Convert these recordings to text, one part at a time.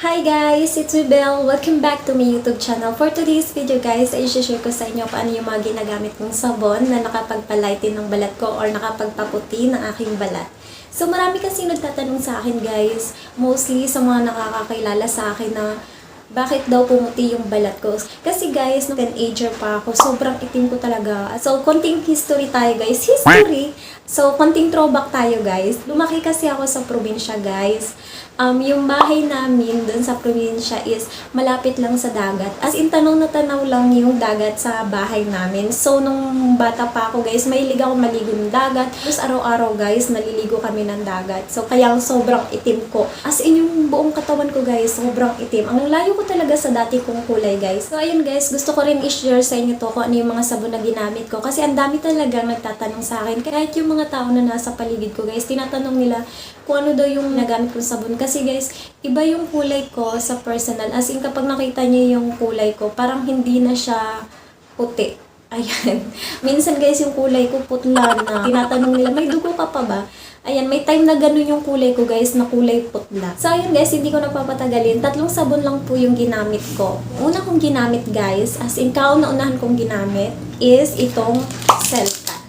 Hi guys! It's Belle. Welcome back to my YouTube channel. For today's video guys, ay share ko sa inyo paano yung mga ginagamit kong sabon na nakapagpalighten ng balat ko or nakapagpaputi ng aking balat. So marami kasi nagtatanong sa akin guys, mostly sa mga nakakakilala sa akin na bakit daw pumuti yung balat ko. Kasi guys, nung teenager pa ako, sobrang itim ko talaga. So, konting history tayo guys. So, konting throwback tayo guys. Lumaki kasi ako sa probinsya guys. Yung bahay namin dun sa probinsya is malapit lang sa dagat. As in, tanaw na tanaw lang yung dagat sa bahay namin. So, nung bata pa ako guys, mahilig ako maligo ng dagat. Tapos araw-araw guys, naliligo kami ng dagat. So, kaya sobrang itim ko. As in, yung buong katawan ko guys, sobrang itim. Ang layo ko talaga sa dati kong kulay guys. So, ayun guys, gusto ko rin i-share sa inyo to kung ano yung mga sabon na ginamit ko. Kasi ang dami talagang nagtatanong sa akin. Kahit yung mga tao na nasa paligid ko guys, tinatanong nila kung ano daw yung nagamit kong sabon. Kasi guys, iba yung kulay ko sa personal. As in, kapag nakita niyo yung kulay ko, parang hindi na siya puti. Ayan. Minsan guys, yung kulay ko putla na. Tinatanong nila, may dugo ka pa ba? Ayan, may time na ganun yung kulay ko guys, na kulay putla. So ayun guys, hindi ko napapatagalin. 3 sabon lang po yung ginamit ko. Una kong ginamit guys, as in kauna-unahan kong ginamit, is itong Selka.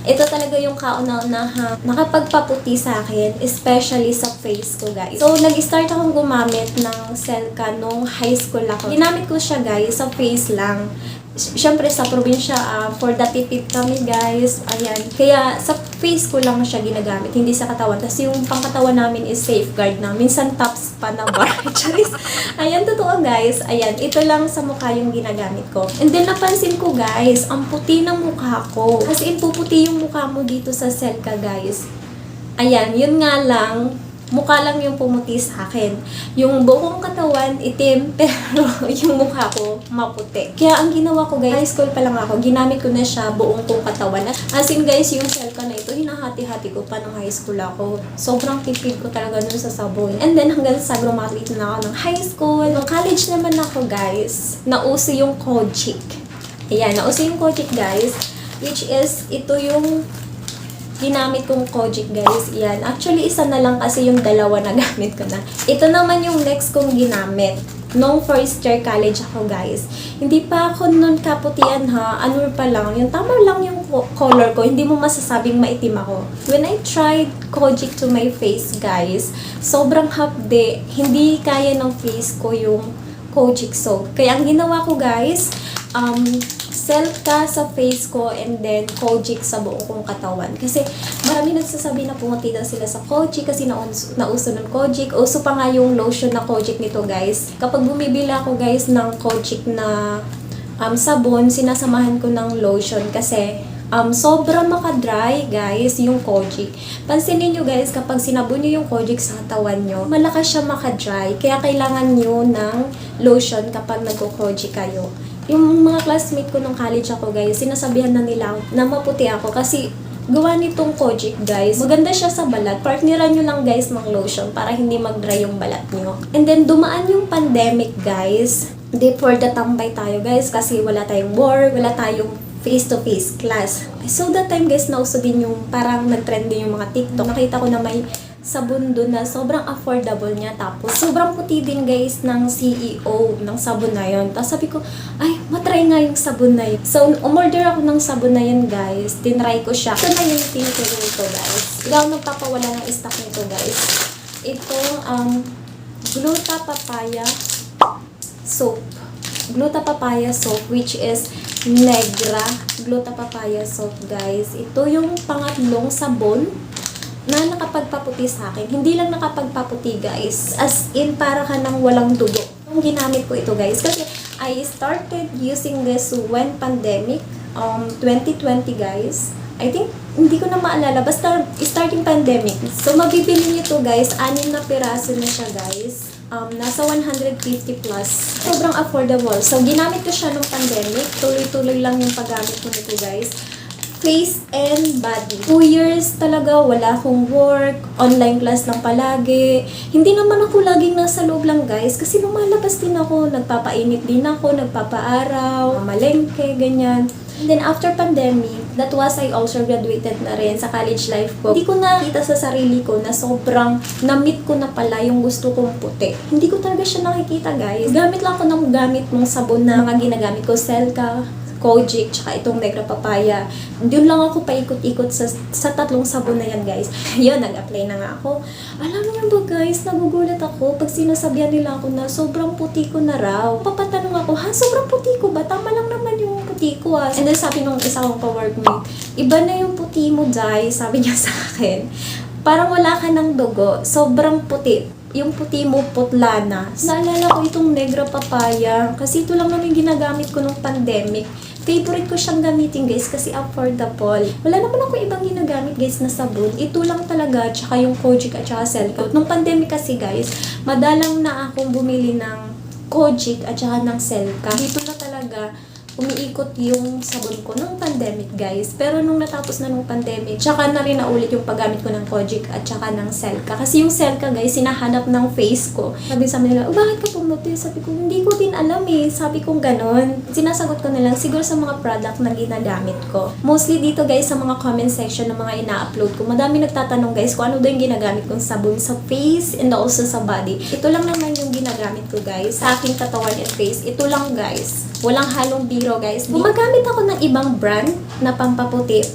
Ito talaga yung kauna-unahan nakapagpaputi sa akin, especially sa face ko guys. So nag-start akong gumamit ng Selka nung high school ako. Ginamit ko siya guys sa face lang. Siyempre sa probinsya, for the tipid kami guys, ayan. Kaya sa face ko lang siya ginagamit, hindi sa katawan. Tapos yung pangkatawan namin is safeguard na. Minsan tops pa na bar. Ayan, totoo guys. Ayan, ito lang sa mukha yung ginagamit ko. And then napansin ko guys, ang puti ng mukha ko. As in, puputi yung mukha mo dito sa Selka guys. Ayan, yun nga lang, mukha lang yung pumuti sa akin. Yung buong katawan, itim, pero yung mukha ko, maputi. Kaya ang ginawa ko guys, high school pa lang ako, ginamit ko na siya buong kong katawan. As in guys, yung Selka na ito, hinahati-hati ko pa nung high school ako. Sobrang tipid ko talaga nun sa sabon. And then hanggang sa graduate na ako ng high school. Nung college naman ako guys, nauso yung Kojic. Ayan, nauso yung Kojic guys, which is, ito yung ginamit kong Kojic guys. Yan. Actually, isa na lang kasi yung dalawa na gamit ko na. Ito naman yung next kong ginamit. Nung first year college ako guys. Hindi pa ako nun kaputian ha. Ano pa lang. Yung tama lang yung color ko. Hindi mo masasabing maitim ako. When I tried Kojic to my face guys, sobrang hapde. Hindi kaya ng face ko yung Kojic soap. Kaya ang ginawa ko guys, Selka sa face ko and then Kojic sa buong kong katawan. Kasi marami nagsasabi na pumunti daw sila sa Kojic kasi nauso ng Kojic. Uso pa nga yung lotion na Kojic nito guys. Kapag bumibili ako guys ng Kojic na sabon, sinasamahan ko ng lotion kasi sobrang makadry guys yung Kojic. Pansinin nyo guys, kapag sinabon nyo yung Kojic sa katawan nyo, malakas siya makadry. Kaya kailangan nyo ng lotion kapag nagko-Kojic kayo. Yung mga classmate ko nung college ako guys, sinasabihan na nila na maputi ako kasi gawa nitong Kojic guys. Maganda siya sa balat. Partneran nyo lang guys ng lotion para hindi mag-dry yung balat nyo. And then dumaan yung pandemic guys. Hindi for the tambay tayo guys kasi wala tayong work, wala tayong face-to-face class. So that time guys, nauso din yung parang nag-trending yung mga TikTok. Nakita ko na may sabon doon na sobrang affordable niya. Tapos, sobrang puti din guys ng CEO ng sabon na yun. Tapos sabi ko, ay, matry nga yung sabon na yun. So, umorder ako ng sabon na yun guys. Tinry ko siya. Ito na yung tinker nito guys. Ikaw nagpapawala ng stock nito guys. Ito, Gluta Papaya soap. Gluta Papaya soap, which is Negra Gluta Papaya soap guys. Ito yung pangatlong sabon na nakapagpaputi sa akin. Hindi lang nakapagpaputi guys. As in, para ka nang walang dugo. Yung ginamit ko ito guys. Kasi I started using this when pandemic. 2020 guys. I think, hindi ko na maalala. Basta starting pandemic. So, mabibili nyo to guys. 6 na piraso na siya guys. Nasa 150 plus. Sobrang affordable. So, ginamit ko siya nung pandemic. Tuloy-tuloy lang yung paggamit ko nito guys. Face and body. 2 years talaga, wala akong work, online class lang palagi. Hindi naman ako laging nasa loob lang guys, kasi lumalabas din ako, nagpapainit din ako, nagpapaaraw, malengke, ganyan. And then after pandemic, That was I also graduated na rin sa college life ko. Hindi ko nakita sa sarili ko na sobrang na-meet ko na pala yung gusto kong puti. Hindi ko talaga siya nakikita, guys. Gamit lang ako ng gamit mong sabon na mga ginagamit ko, Selka, Kojic, tsaka itong Negra Papaya. Doon lang ako paikot-ikot sa tatlong sabon na yan, guys. Yun, nag-apply na nga ako. Alam niyo ba, guys, nagugulat ako pag sinasabihan nila ako na sobrang puti ko na raw. Papatanong ako, ha, sobrang puti ko ba? Tama lang naman yung puti ko, ah. And then sabi nung isa kong ka-workmate, iba na yung puti mo, Jai, sabi niya sa akin. Parang wala ka ng dugo. Sobrang puti. Yung puti mo, putla na. Naalala ko itong Negra Papaya. Kasi ito lang naman yung ginagamit ko nung pandemic. Favorite ko siyang gamitin, guys, kasi affordable. Wala naman ako ibang ginagamit, guys, na sabon. Ito lang talaga, tsaka yung Kojic at tsaka Selka. Nung pandemic kasi, guys, madalang na akong bumili ng Kojic at tsaka ng Selka. Dito na talaga umiikot yung sabon ko nung pandemic, guys. Pero nung natapos na nung pandemic, tsaka na rin naulit yung paggamit ko ng Kojic at tsaka ng Selka. Kasi yung Selka, guys, sinahanap ng face ko. Sabi sa nila, bakit ka pumuti? Sabi ko, hindi ko din alam eh. Sabi ko ganon. Sinasagot ko na lang, siguro sa mga product na ginagamit ko. Mostly dito, guys, sa mga comment section ng mga ina-upload ko, madami nagtatanong, guys, kung ano daw yung ginagamit kong sabon sa face and also sa body. Ito lang naman yung ginagamit ko, guys, sa aking katawan and face. Ito lang, guys. Walang halong biro, guys. Gumagamit ako ng ibang brand na pampaputi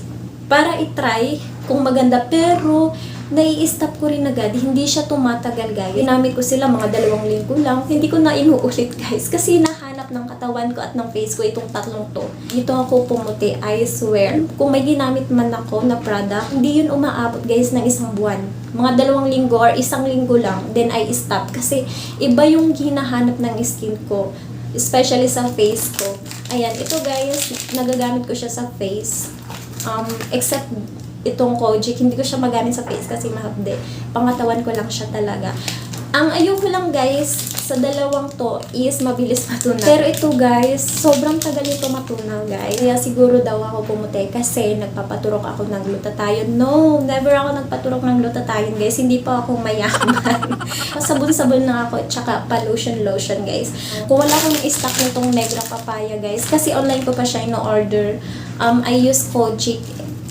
para itry kung maganda, pero nai-stop ko rin agad. Hindi siya tumatagal, guys. Ginamit ko sila mga 2 linggo lang. Hindi ko na inuulit, guys. Kasi nahanap ng katawan ko at ng face ko itong tatlong to. Dito ako pumuti, I swear. Kung may ginamit man ako na product, hindi yun umaabot, guys, ng 1 buwan. Mga 2 linggo or 1 linggo lang. Then I stop. Kasi iba yung hinahanap ng skin ko. Especially sa face ko. Ayan, ito, guys, nagagamit ko siya sa face. Except itong Kojic, hindi ko siya magamit sa face kasi mahapde. Pangatawan ko lang siya talaga. Ang ayoko lang, guys, sa 2 to is mabilis matunaw. Pero ito, guys, sobrang tagal ito matunaw, guys. Kaya siguro daw ako pumuti kasi nagpapaturok ako ng glutathione. No, never ako nagpaturok ng glutathione, guys. Hindi pa ako mayaman. Pasabon-sabon na ako, tsaka pa-lotion-lotion, guys. Kung wala akong stock nitong Negra Papaya, guys, kasi online ko pa siya in-order. I use Kojic,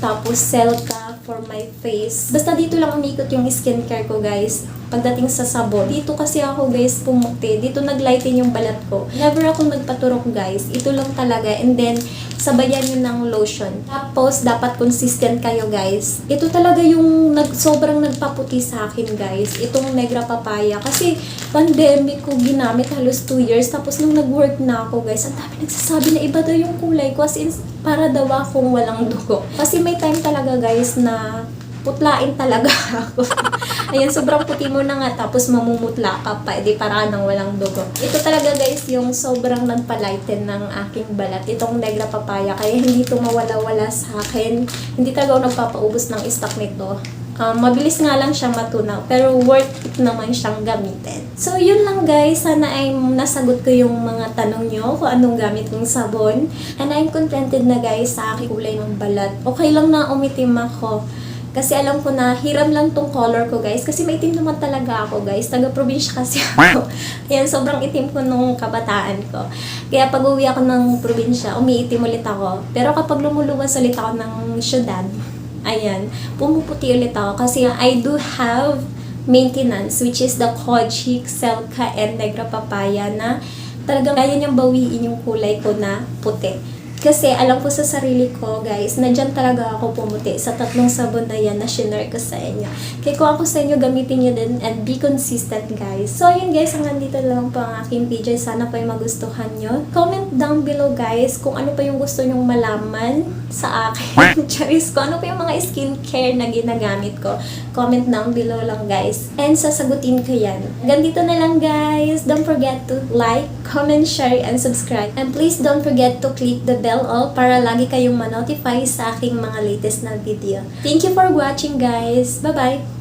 tapos Selka for my face. Basta dito lang umikot yung skincare ko, guys. Pagdating sa sabon, dito kasi ako, guys, pumuti. Dito naglighten yung balat ko. Never ako nagpaturok, guys. Ito lang talaga. And then, sabayan yun ng lotion. Tapos, dapat consistent kayo, guys. Ito talaga yung sobrang nagpaputi sa akin, guys. Itong Negra Papaya. Kasi, pandemic ko ginamit halos 2 years. Tapos, nung nag-work na ako, guys, ang dami nagsasabi na iba daw yung kulay ko. As in, para daw akong walang dugo. Kasi may time talaga, guys, na putlain talaga ako. Ayan, sobrang puti mo na nga, tapos mamumutla ka pa, edi para nang walang dugo. Ito talaga, guys, yung sobrang nagpalighten ng aking balat. Itong Negra Papaya, kaya hindi ito mawala-wala sa akin. Hindi talaga ako nagpapaubos ng stock nito. Mabilis nga lang siya matunaw, pero worth it naman siyang gamitin. So, yun lang, guys. Sana ay nasagot ko yung mga tanong nyo kung anong gamit kong sabon. And I'm contented na, guys, sa aking kulay ng balat. Okay lang na umitim ako. Kasi alam ko na hiram lang tong color ko, guys. Kasi maitim naman talaga ako, guys. Taga-probinsya kasi ako. Ayan, sobrang itim ko nung kabataan ko. Kaya pag uwi ako ng probinsya, umiitim ulit ako. Pero kapag lumuluwas ulit ako ng syudad, ayan, pumuputi ulit ako. Kasi I do have maintenance, which is the Kojic, Selka, and Negra Papaya na talagang kaya niyang bawiin yung kulay ko na puti. Kasi alam ko sa sarili ko, guys, na dyan talaga ako pumuti sa 3 sabon na yan na shinare ko sa inyo. Kaya kung ako sa inyo, gamitin nyo din and be consistent, guys. So, yun, guys, hanggang dito lang po ang aking video. Sana po yung magustuhan nyo. Comment down below, guys, kung ano pa yung gusto nyong malaman sa akin. Charis, kung ano pa yung mga skincare na ginagamit ko. Comment down below lang, guys. And sasagutin ko yan. Hanggang dito na lang, guys. Don't forget to like, comment, share, and subscribe. And please don't forget to click the bell all para lagi kayong ma-notify sa aking mga latest na video. Thank you for watching, guys. Bye-bye!